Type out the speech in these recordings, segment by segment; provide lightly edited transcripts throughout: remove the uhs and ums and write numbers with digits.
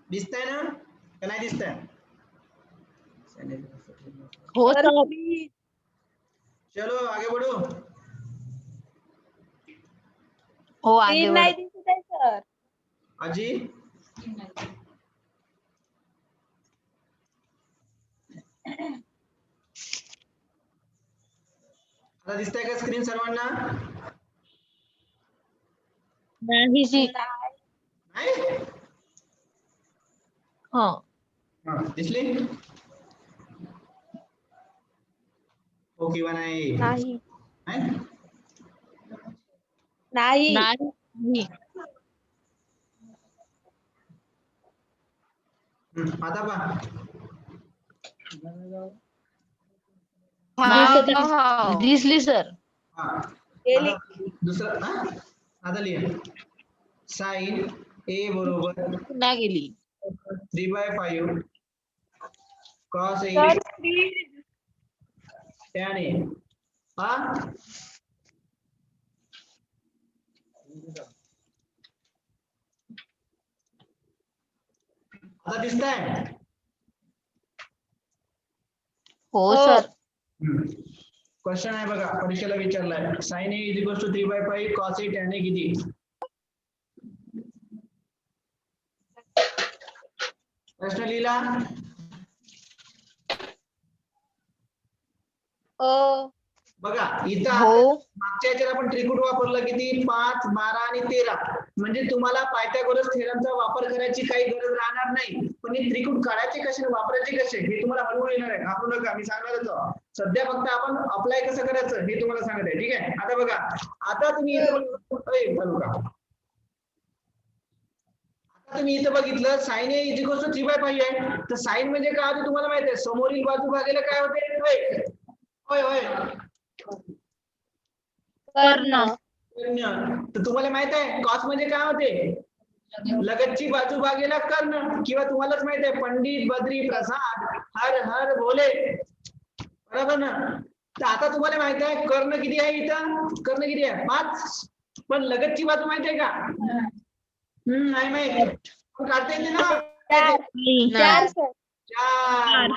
दिसतंय ना का नाही दिसतंय? हो सर. चलो आगे बढ़ो. हो आगे स्क्रीन नाही दिसत आहे सर. अजी आता दिसतंय का स्क्रीन सर्वांना? नाही जी. नाही? हो. हा, दिसली? हो किंवा नाही? नाही नाही? नाही नाही. आता पहा. दिसली सर. हा. गेली. आता दुसरं हा? आता लिहा. साइन ए बरोबर पुन्हा गेली. 3/5 cos ए सर स्क्रीन tan ए. हा? आता दिसतंय? हो सर. क्वेश्चन आहे बघा, परीक्षेला विचारलाय. sin a is equals to 3/5 cos a tan a किती? प्रश्न लिहिला? बघा इथं हो. मागच्या याच्यात आपण त्रिकूट वापरलं किती? 5, 12 आणि 13. म्हणजे तुम्हाला पायथागोरस थेरमचा वापर करायची काही गरज राहणार नाही. पण हे त्रिकूट काढायचे कसे, वापरायचे कसे हे तुम्हाला हळूहळू येणार आहे. घाबरू नका, मी सांगणार होतो. सध्या फक्त आपण अप्लाय कसं करायचं हे तुम्हाला सांगत आहे. ठीक आहे? आता बघा, आता तुम्ही इथं बघितलं sine A is equal to 3/5 आहे. तर साइन म्हणजे काय होते तुम्हाला माहिती आहे? समोरील बाजू भागेला काय होते? होय होय कर्ण. तर तुम्हाला माहित आहे कॉस म्हणजे काय होते? लगतची बाजू भागेला कर्ण. किंवा तुम्हालाच माहित आहे पंडित बद्री प्रसाद हर हर बोले. बरोबर ना? तर आता तुम्हाला माहित आहे कर्ण किती आहे? इथं कर्ण किती आहे? 5. पण लगतची बाजू माहिती आहे का? नाही माहित. काढता येते ना? 4 सर. 4.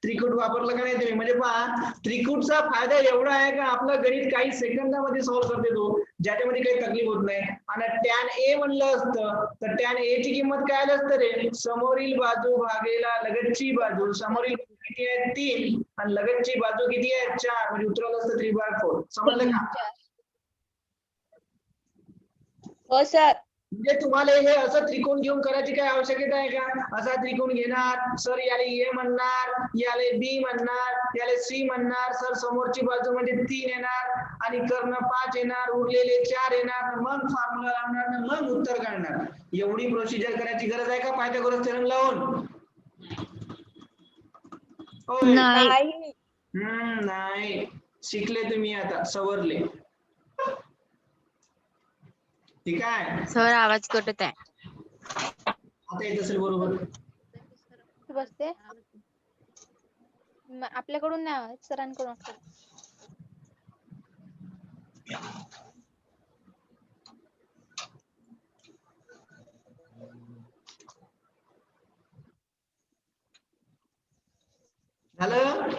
त्रिकूट वापरलं का नाही तुम्ही? म्हणजे पहा, त्रिकूटचा फायदा एवढा आहे का आपलं गणित काही सेकंदामध्ये सॉल्व्ह करते तो, ज्याच्यामध्ये काही तकलीफ होत नाही. आणि टॅन ए म्हणलं असतं तर टॅन ए ची किंमत काय आलं असतं रे? समोरील बाजू भागेला लगतची बाजू. समोरील बाजू किती आहे? 3 आणि लगतची बाजू किती आहे? 4. म्हणजे उत्तर आलं असतं 3/4. समजलं का? हो सर. म्हणजे तुम्हाला हे असं त्रिकोण घेऊन करायची काय आवश्यकता आहे का? असा त्रिकोण घेणार सर, याला ए म्हणणार, याला बी म्हणणार, याला सी म्हणणार. सर समोरची बाजू म्हणजे 3 येणार आणि कर्ण 5 येणार, उरलेले 4 येणार. मग फॉर्म्युला लावणार, मग उत्तर काढणार. एवढी प्रोसिजर करायची गरज आहे का पायथागोरस थेरम लावून? होय. नाही. नाही. शिकले तुम्ही, आता सवरले. ठीक आहे? सर आवाज कटत आहे. आता येत असेल बरोबर. बसते आपल्याकडून नाही, सरांकडून. झालं?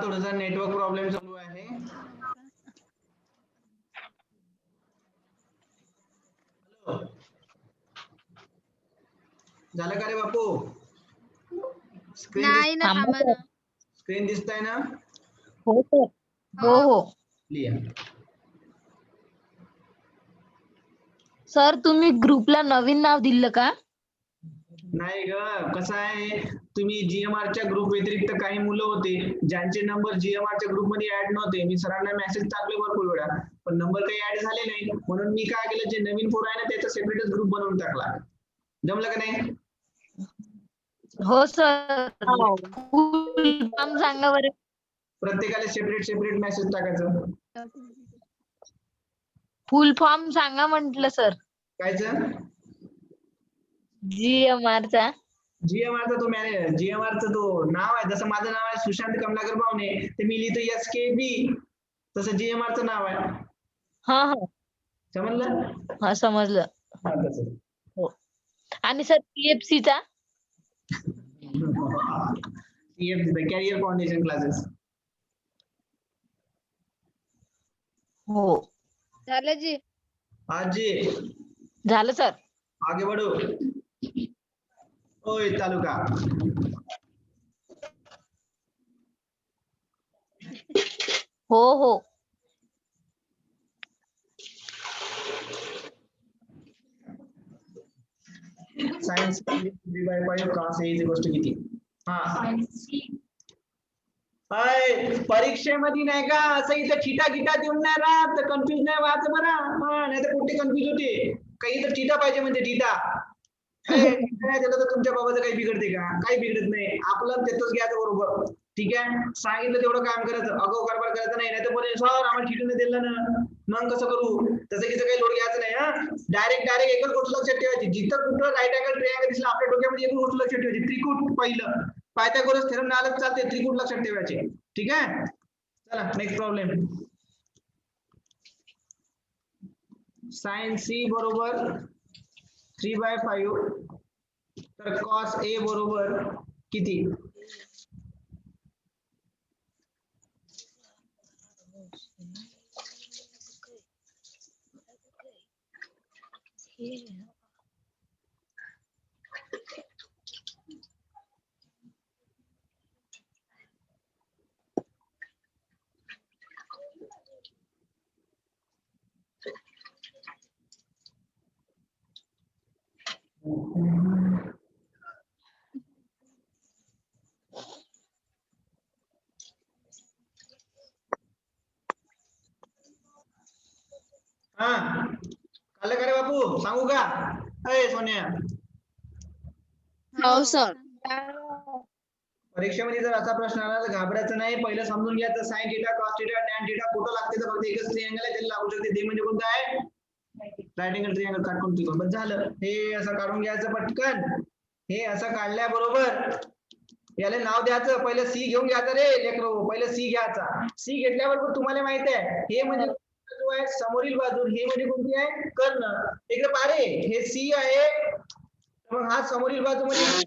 थोडासा नेटवर्क प्रॉब्लेम चालू आहे. झालं का रे बापू? स्क्रीन दिसताय ना? हो सर. हो हो. लिहा. सर तुम्ही ग्रुपला नवीन नाव दिलं का? नाही ग, कसं आहे, तुम्ही जीएमआर च्या ग्रुप व्यतिरिक्त काही मुलं होते ज्यांचे नंबर जीएमआर च्या ग्रुप मध्ये ऍड नव्हते. मी सरांना मेसेज टाकले भरपूर वेळा, पण नंबर काही ऍड झाले नाही. म्हणून मी काय केलं, जे नवीन पोर आहे ना त्याचा सेपरेटच ग्रुप बनवून टाकला. जमलं का नाही? हो सर. फुल फॉर्म सांगा बरं. प्रत्येकाला सेपरेट मेसेज टाकायचं. फुल फॉर्म सांगा म्हटलं सर. कायचं? जीएमआर चा. जीएमआरचा तो जीएमआरचा तो नाव आहे. जसं माझं नाव आहे सुशांत कमलाकर बावणे, ते मी लिहितो SKB, तसं जीएमआरचं नाव आहे. हा हा समजलं? हा समजलं. हा, तसं. हो. आणि सर PFC चा कॅरियर फाउंडेशन क्लासेस. हो झालं जी. आज जी झालं सर. आगे बढ़ो. ओय तालुका. हो हो science 3/5 cos A is equals to किती? हा. परीक्षेमध्ये नाही का असं इथं चिटा गिटा देऊन नाही राहत तर कन्फ्युज नाही व्हायचं बरं. नाही तर कुठे कन्फ्युज होते. काही तर चिटा पाहिजे म्हणजे चिटा. नाही त्याला तर तुमच्या बाबाचं काही बिघडते का? काही बिघडत नाही. आपलं तेच घ्यायचं बरोबर. ठीक आहे. सांगितलं तेवढं काम करायचं. अगाऊ कारभार करायचं नाही तर बोले सर आम्हाला चिठ्ठी नाही दिलं ना. मग कसं करू? तसं की काही लोड घ्यायचं नाही. हा डायरेक्ट एकच गोष्ट लक्षात ठेवायची. जिथं कुठं राईट अँगल ट्रायंगल दिसला आपल्या डोक्यामध्ये एकच गोष्ट लक्षात ठेवायची. त्रिकूट पहिलं. पायथागोरस थेरम आलं चालते. त्रिकूट लक्षात ठेवायचे. ठीक आहे. चला नेक्स्ट प्रॉब्लेम. साइन C बरोबर 3/5 तर cos A बरोबर किती? हा कळलं का रे बापू? सांगू का? अय सोन्या हो सर. परीक्षेमध्ये जर असा प्रश्न आला तर घाबरायचं नाही. पहिलं समजून घ्यायचं sine theta cos theta tan theta कुठं लागते तर फक्त एकच ट्रिअँगल आहे त्याला लागू शकते. ते म्हणजे कोणतं आहे? राईट अँगल ट्रिअँगल काटकोन त्रिकोण. बस झालं. हे असं काढून घ्यायचं पटकन. हे असं काढल्याबरोबर याला नाव द्यायचं. पहिलं C घेऊन घ्यायचं रे लेकरो. पहिलं C घ्यायचा. C घेतल्याबरोबर तुम्हाला माहित आहे हे म्हणजे जो आहे समोरील बाजू. हे म्हणजे कोणती आहे? कर्ण. इकडे पारे हे C आहे. मग हा समोरील बाजू म्हणजे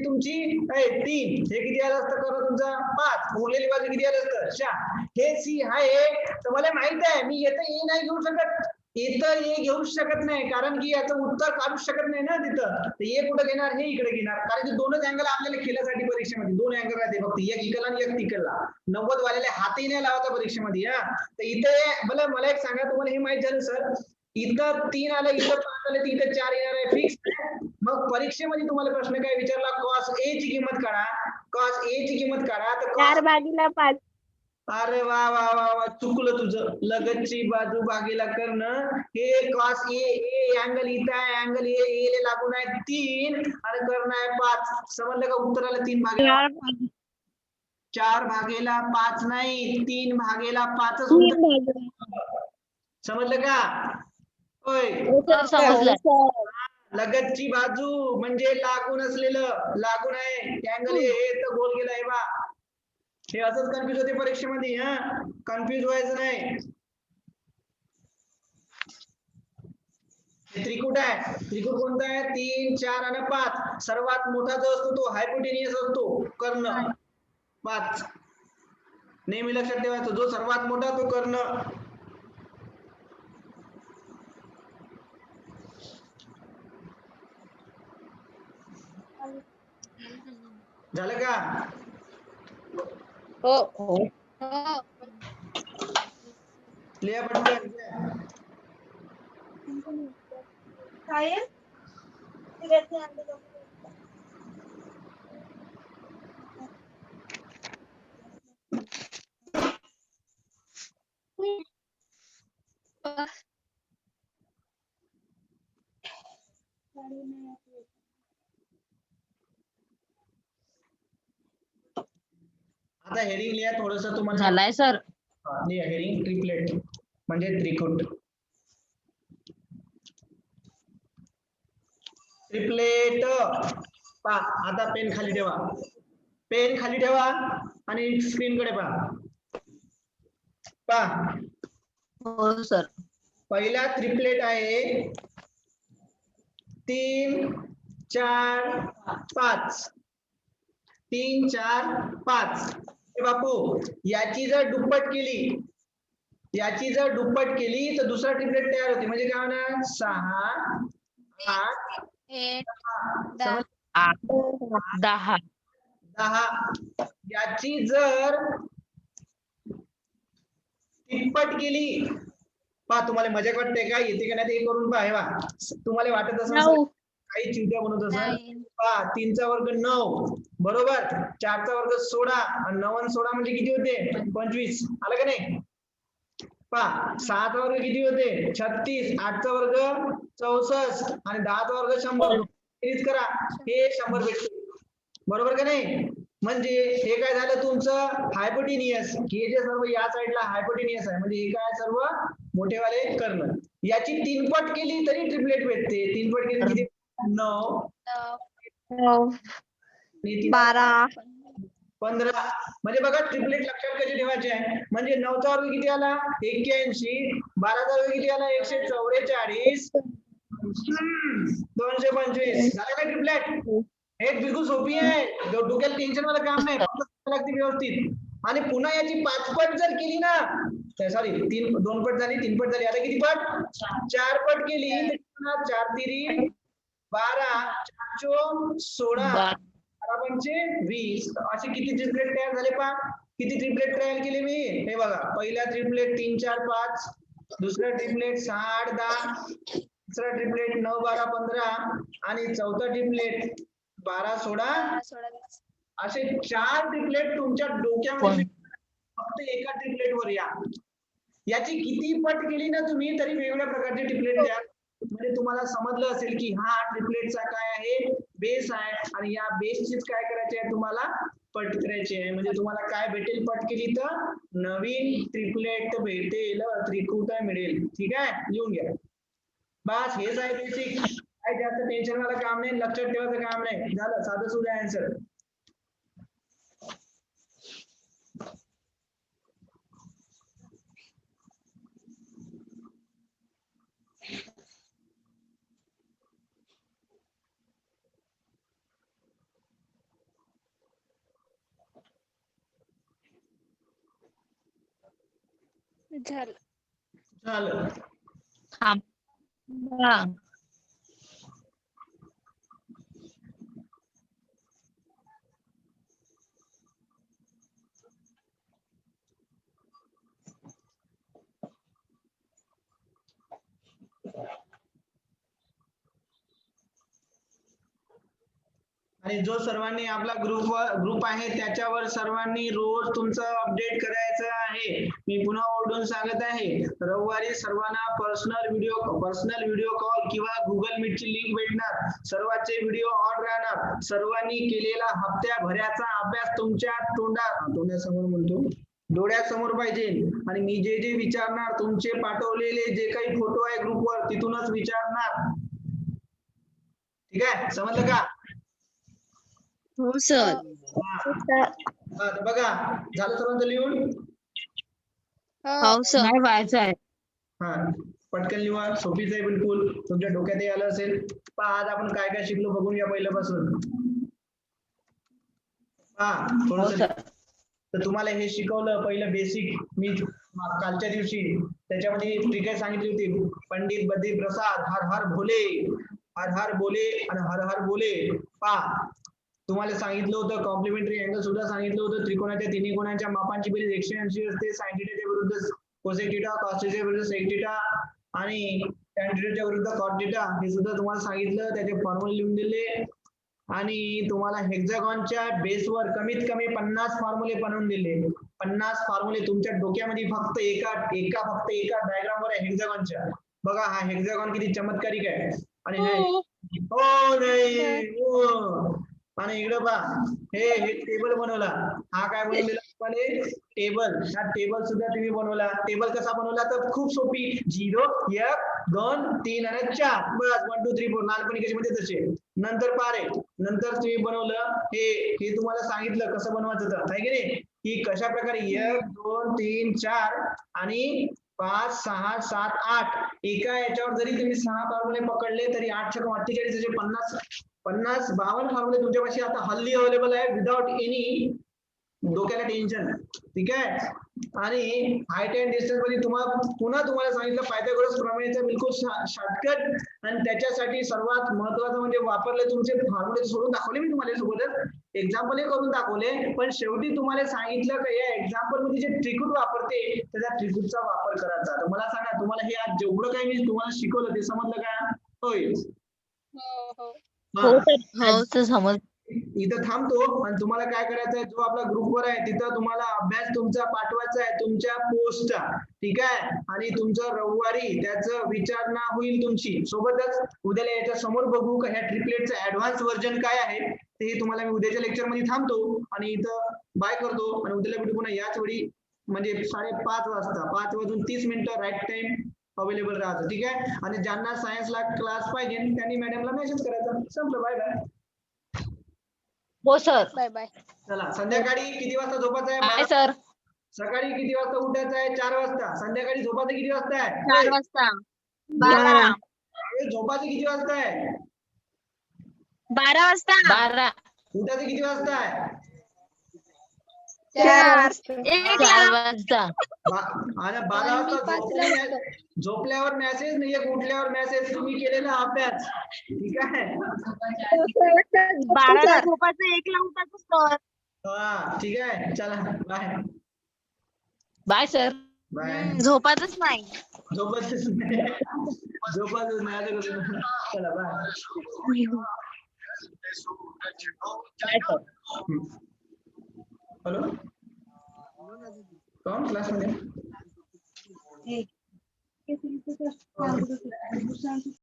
तुमची 3. हे किती आलं असतं कर्ण तुमचा? 5. उरलेली बाजू किती आलं असतं? 4. हे C आहे तर मला माहित आहे मी येतं A नाही घेऊ शकत. इथं A घेऊ शकत नाही कारण की याचं उत्तर काढू शकत नाही ना तिथं. तर A कुठं घेणार? हे इकडे घेणार. कारण की दोनच अँगल आपल्याला केल्यासाठी परीक्षेमध्ये 2 अँगल राहते फक्त. एक इकडला आणि एक तिकडला. 90 वाल्याला हातही नाही लावायचा परीक्षेमध्ये. हा तर इथे मला एक सांगा तुम्हाला हे माहित झालं सर इथं 3 आलं इथं 5 आलं इथं 4 येणार आहे फिक्स. मग परीक्षेमध्ये तुम्हाला प्रश्न काय विचारला? cos A ची किंमत काढा. cos A ची किंमत काढा तर 4/5. अरे वा वा वा वा चुकलं तुझं. लगतची बाजू भागीला कर्ण. हे cos A अँगल इथं आहे. अँगल A ला लागून आहे 3 आणि कर्ण आहे 5. समजलं का? उत्तराला 3 भागीला 4/5 नाही 3/5च उत्तर. समजलं का? होय. सर समजलं. लगतची बाजू म्हणजे लागून असलेलं. लागून आहे अँगल हे तर गोल गेला हे बा. हे असंच कन्फ्युज होते परीक्षेमध्ये. हा कन्फ्युज व्हायचं नाही. त्रिकूट आहे. त्रिकूट कोणता आहे? 3, 4 आणि 5. सर्वात मोठा जो असतो तो हायपोटेनियस असतो कर्ण. 5 नेहमी लक्षात ठेवायचं. जो सर्वात मोठा तो कर्ण. झालं का? हो. हो लिहा पटकन. काय? आता हेडिंग लिहा थोडस तुम्हाला. झालाय सर. लिहा हेडिंग ट्रिपलेट म्हणजे त्रिकूट. ट्रिपलेट. पहा आता पेन खाली ठेवा. पेन खाली ठेवा आणि स्क्रीन कडे पहा. पहा हो सर. पहिला ट्रिपलेट आहे 3 4 5. 3 4 5. हे बापू याची जर दुप्पट केली तर दुसरा ट्रिपलेट तयार होते. म्हणजे काय होणार 6 8 8 10 10. याची जर तिप्पट केली, पहा तुम्हाला मजा वाटते का, येते का नाही ते करून पहा. हे पहा तुम्हाला वाटत असं 9 काही चिवट्या बनवत असेल. 9 पहा 3 चा वर्ग 9 बरोबर, 4 चा वर्ग 16 आणि 9 आणि 16 म्हणजे किती होते 25. आलं का नाही. पहा 6 चा वर्ग किती होते 36, 8 चा वर्ग 64 आणि 10 चा वर्ग 100. बेरीज करा, हे 100 भेटते. बरोबर का नाही. म्हणजे हे काय झालं तुमचं हायपोटेनियस. हे जे सर्व या साईडला हायपोटेनियस आहे, म्हणजे हे काय सर्व मोठेवाले कर्ण. याची 3 पट केली तरी ट्रिपलेट भेटते. 3 पट केली किती 9 12 15. म्हणजे बघा ट्रिपलेट लक्षात कसे ठेवायचे आहे. म्हणजे 9 चा वर्ग किती आला 81, 12 चा वर्ग किती आला 144, 225. झालं का ट्रिपलेट. हे बिलकुल सोपी आहे, डोक्याला टेन्शन वाला काम नाही, फक्त लागते व्यवस्थित. आणि पुन्हा याची 5 पट जर केली ना, सॉरी 2 पट झाली, 3 पट झाली, आता किती पट 4 पट केली तर 4 तिरी 12, 4 चोक 16, 12 पंचे 20. असे किती ट्रिपलेट तयार झाले पहा. किती ट्रिपलेट तयार केले मी. हे बघा पहिला ट्रिपलेट 3 4 5, दुसरा ट्रिपलेट 6 8 10, तिसरा ट्रिपलेट 9 12 15 आणि चौथा ट्रिपलेट 12 16. असे 4 ट्रिपलेट तुमच्या डोक्यामध्ये फक्त एका ट्रिपलेट वर या. याची किती पट केली ना तुम्ही तरी वेगवेगळ्या प्रकारचे ट्रिपलेट द्या. म्हणजे तुम्हाला समजलं असेल की हा ट्रिपलेटचा काय आहे बेस आहे, आणि या बेसचीच काय करायचे आहे तुम्हाला पट करायचे आहे. म्हणजे तुम्हाला काय भेटेल पट केली तर नवीन ट्रिपलेट भेटेल, त्रिकुट मिळेल. ठीक आहे, लिहून घ्या. बस हेच आहे बेसिक. काय जास्त टेन्शन वाला काम नाही, लक्षात ठेवायचं काम नाही. झालं साधं सुद्धा आन्सर. झालं. झालं. आणि जो सर्वांनी आपला ग्रुप आहे त्याच्यावर सर्वांनी रोज तुमचं अपडेट करायचं आहे. मी पुन्हा ओरडून सांगत आहे, रविवारी सर्वांना पर्सनल व्हिडिओ कॉल किंवा गुगल मीटची लिंक भेटणार. सर्वांचे व्हिडिओ ऑन राहणार. सर्वांनी केलेला हप्त्याभराचा अभ्यास तुमच्या तोंडासमोर म्हणतो डोळ्यासमोर पाहिजे. आणि मी जे जे विचारणार तुमचे पाठवलेले जे काही फोटो आहे ग्रुपवर तिथूनच विचारणार. ठीक आहे, समजलं का. हो सर. बघा झालं सर्वांचं लिहून. हो सर. नाही व्हायचं आहे. हा पटकन लिहा, सोपीच आहे बिलकुल, तुमच्या डोक्यातही आलं असेल. पहा आज आपण काय काय शिकलो बघून घ्या पहिल्यापासून. थोडस तर तुम्हाला हे शिकवलं पहिलं बेसिक मी कालच्या दिवशी. त्याच्यामध्ये ट्रिक सांगितली होती, पंडित बद्री प्रसाद, हर हर भोले, हर हर बोले आणि हर हर बोले. पहा तुम्हाला सांगितलं होतं कॉम्प्लिमेंटरी अँगल सुद्धा सांगितलं होतं. त्रिकोणाच्या तिन्ही कोणाच्या मापांची बेरीज 180 असते. sin θ च्या विरुद्ध cosec θ, cos θ च्या विरुद्ध sec θ आणि tan θ च्या विरुद्ध cot θ. हे सुद्धा तुम्हाला सांगितलं, त्याचे फॉर्म्युले लिहून दिले. आणि तुम्हाला हेक्सागॉनच्या बेसवर कमीत कमी 50 फॉर्म्युले बनवून दिले. 50 फॉर्म्युले तुमच्या डोक्यामध्ये फक्त एका डायग्राम वर आहे हेक्सागॉनच्या. बघा हा हेक्सागॉन किती चमत्कारिक आहे. आणि आणि इकडे पहा हे टेबल बनवला. हा काय बनवलेला तुम्हाला टेबल. हा टेबल सुद्धा तुम्ही बनवला. टेबल कसा बनवला तर खूप सोपी, 0 1 2 3 आणि 4 बस 1 2 3 4 लहानपणी कशी म्हणजे तसे. नंतर पारे नंतर तुम्ही बनवलं हे तुम्हाला सांगितलं कसं बनवायचं तर, आहे की नाही, की कशा प्रकारे 1 2 3 4 आणि 5 6 7 8 एका याच्यावर जरी तुम्ही 6 फॉर्म्युले पकडले तरी 8 छक 48 असे 50 52 फॉर्म्युले तुमच्यापाशी आता हल्ली अवेलेबल आहे विदाउट एनी डोक्याला टेन्शन. ठीक आहे. आणि हाईट अँड डिस्टन्स मध्ये तुम्हाला सांगितलं पायथागोरस प्रमेयचा बिलकुल शॉर्टकट आणि त्याच्यासाठी सर्वात महत्वाचं म्हणजे वापरले तुमचे फॉर्म्युले सोडून दाखवले मी तुम्हाला सोबतच एक्झाम्पल करून दाखवले. पण शेवटी तुम्हाला सांगितलं का या एक्झाम्पल मध्ये जे ट्रिकूट वापरते त्या ट्रिकूटचा वापर करायचा. तर मला सांगा तुम्हाला हे आज जेवढं काही मी तुम्हाला शिकवलं ते समजलं का? होय. हो तर समज. इथं थांबतो आणि तुम्हाला काय करायचं आहे जो आपला ग्रुपवर आहे तिथं तुम्हाला अभ्यास तुमचा पाठवायचा आहे तुमच्या पोस्टचा. ठीक आहे. आणि तुमचं रविवारी त्याचं विचारणा होईल तुमची सोबतच. उद्याला याच्या समोर बघू का ह्या ट्रिपलेटचं ऍडव्हान्स व्हर्जन काय आहे ते तुम्हाला मी उद्याच्या लेक्चर मध्ये थांबतो आणि इथं बाय करतो आणि उद्याला भेटू पुन्हा याच वेळी म्हणजे 5:30 वाजता 5:30 राईट टाइम अवेलेबल राहतो. ठीक आहे. आणि ज्यांना सायन्सला क्लास पाहिजे त्यांनी मॅडमला मेसेज करायचा. संपलं. Bye bye. हो सर. Bye bye. चला संध्याकाळी किती वाजता झोपायचं आहे? Bye sir. सकाळी किती वाजता उठायचं आहे? 4 वाजता. संध्याकाळी झोपायचं किती वाजता आहे? 4 वाजता. 12. झोपायचं किती वाजता आहे? 12 वाजता. 12. उठायचं किती वाजता आहे? 4 वाजता. आणि 12 वाजता झोपल्यावर मेसेज नाही उठल्यावर मेसेज तुम्ही केलेला अभ्यास. ठीक आहे. 12ला झोपायचं 1ला उठायचं सर. हा ठीक आहे. चला बाय. Bye sir. बाय. झोपायचंच नाही. झोपायचंच नाही. झोपायचंच नाही आता कसं. चला बाय. हॅलो कोण क्लास मध्ये